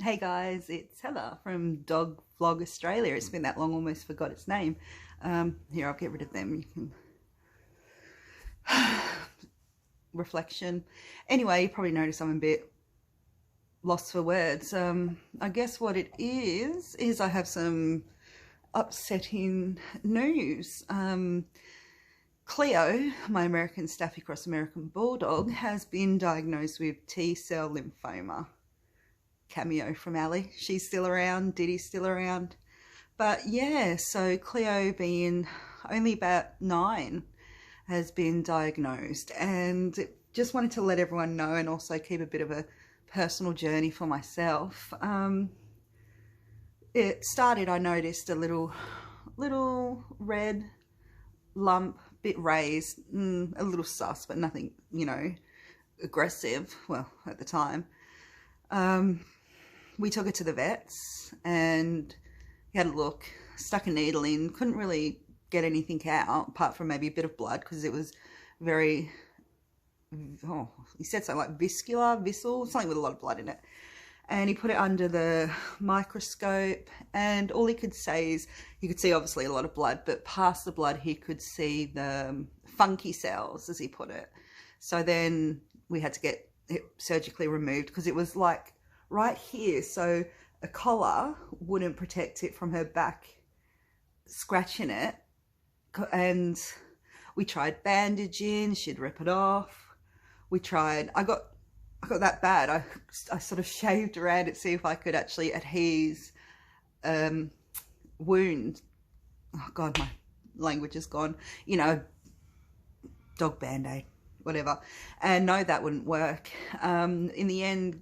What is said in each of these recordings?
Hey guys, it's Heather from Dog Vlog Australia. It's been that long, almost forgot its name. Here, I'll get rid of them. You can reflection. Anyway, you probably notice I'm a bit lost for words. I guess what it is I have some upsetting news. Cleo, my American Staffy Cross American Bulldog, has been diagnosed with T-cell lymphoma. Cameo from Ali. She's still around, Diddy's still around. But yeah, so Cleo, being only about 9, has been diagnosed, and just wanted to let everyone know and also keep a bit of a personal journey for myself. It started, I noticed a little red lump, bit raised, a little sus, but nothing, aggressive, well, at the time. We took her to the vets and he had a look, stuck a needle in, couldn't really get anything out apart from maybe a bit of blood because it was very, he said something like visceral, something with a lot of blood in it. And he put it under the microscope, and all he could say is, he could see obviously a lot of blood, but past the blood he could see the funky cells, as he put it. So then we had to get it surgically removed because it was like right here, so a collar wouldn't protect it from her back scratching it. And we tried bandaging, she'd rip it off. We tried, I got that bad, I sort of shaved around it to see if I could actually adhese wound. Oh god, my language is gone. Dog band-aid, whatever. And no, that wouldn't work. In the end,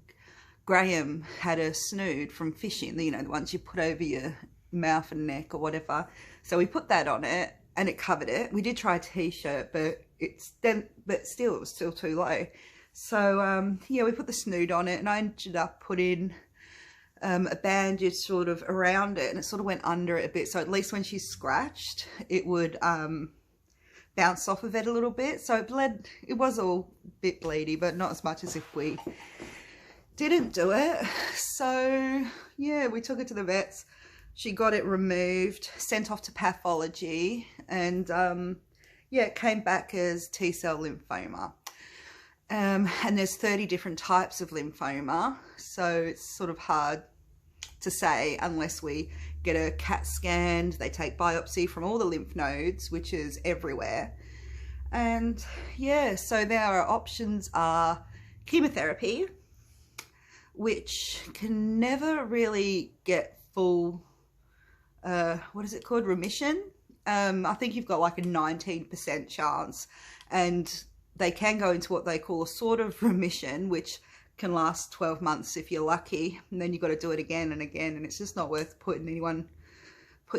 Graham had a snood from fishing, the ones you put over your mouth and neck or whatever. So we put that on it and it covered it. We did try a t-shirt, but it was still too low. So yeah, we put the snood on it, and I ended up putting a bandage sort of around it, and it sort of went under it a bit. So at least when she scratched, it would bounce off of it a little bit. So it bled, it was all a bit bleedy, but not as much as if we didn't do it. So yeah, we took her to the vets. She got it removed, sent off to pathology, and yeah, it came back as T-cell lymphoma. And there's 30 different types of lymphoma, so it's sort of hard to say unless we get a CAT scan. They take biopsy from all the lymph nodes, which is everywhere. And yeah, so now our options are chemotherapy, which can never really get full, what is it called, remission. I think you've got like a 19% chance, and they can go into what they call a sort of remission, which can last 12 months if you're lucky, and then you've got to do it again and again, and it's just not worth putting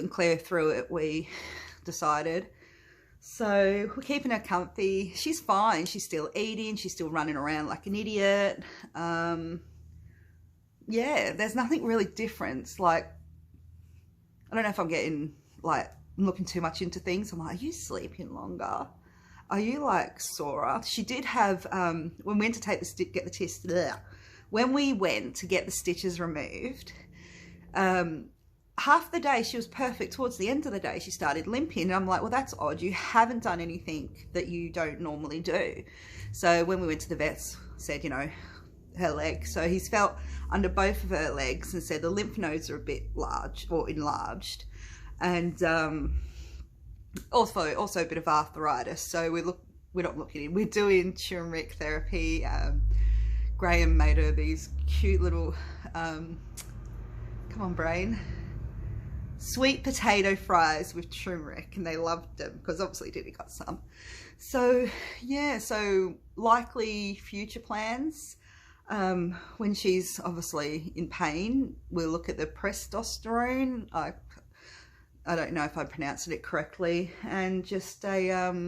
Cleo through it, we decided. So we're keeping her comfy. She's fine, she's still eating, she's still running around like an idiot. Yeah, there's nothing really different. Like, I don't know if I'm getting, like, I'm looking too much into things. I'm like, are you sleeping longer? Are you like sorer? She did have, when we went to get the stitches removed, half the day she was perfect. Towards the end of the day, she started limping. And I'm like, well, that's odd. You haven't done anything that you don't normally do. So when we went to the vets, said, her leg. So he's felt under both of her legs and said the lymph nodes are a bit large or enlarged. And, also a bit of arthritis, so we're not looking in. We're doing turmeric therapy. Graham made her these cute little come on brain, sweet potato fries with turmeric, and they loved them because obviously Diddy got some. So yeah, so likely future plans, when she's obviously in pain, we'll look at the prestosterone. I don't know if I pronounced it correctly, and just a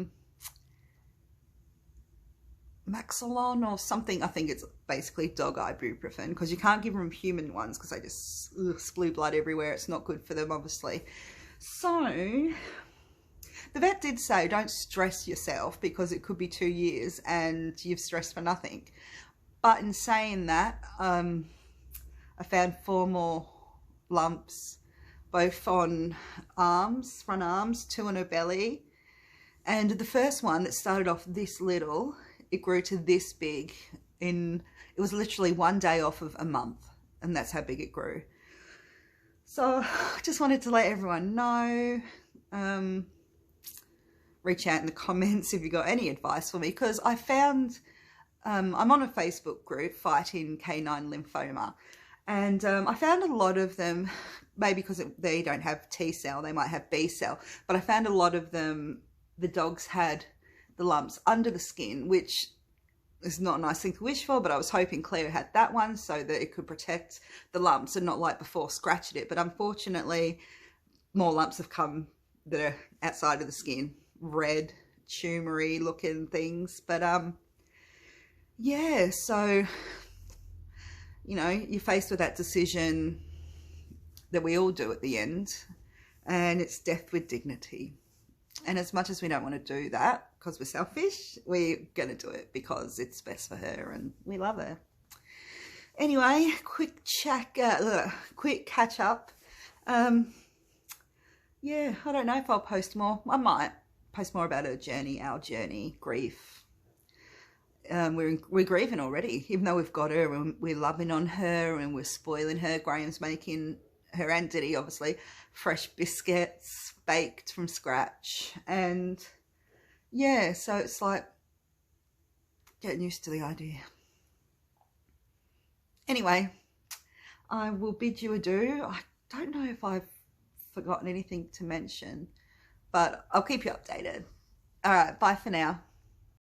Maxolon or something. I think it's basically dog ibuprofen, because you can't give them human ones because they just spew blood everywhere. It's not good for them, obviously. So the vet did say don't stress yourself because it could be 2 years and you've stressed for nothing. But in saying that, I found 4 more lumps, both on arms, front arms, 2 on her belly. And the first one that started off this little, it grew to this big it was literally 1 day off of a month, and that's how big it grew. So I just wanted to let everyone know, reach out in the comments if you got any advice for me, because I found, I'm on a Facebook group, Fighting Canine Lymphoma, and I found a lot of them, maybe because they don't have T cell, they might have B cell, but I found a lot of them, the dogs had the lumps under the skin, which is not a nice thing to wish for, but I was hoping Cleo had that one so that it could protect the lumps and not like before scratching it. But unfortunately, more lumps have come that are outside of the skin, red, tumory looking things. But yeah, so, you know, you're faced with that decision that we all do at the end, and it's death with dignity. And as much as we don't want to do that because we're selfish, we're going to do it because it's best for her and we love her. Anyway, quick catch up. Yeah, I don't know if I'll post more. I might post more about her journey, our journey, grief. We're grieving already, even though we've got her and we're loving on her and we're spoiling her. Graham's making her and Diddy, obviously, fresh biscuits baked from scratch. And yeah, so it's like getting used to the idea. Anyway, I will bid you adieu. I don't know if I've forgotten anything to mention, but I'll keep you updated. All right, bye for now.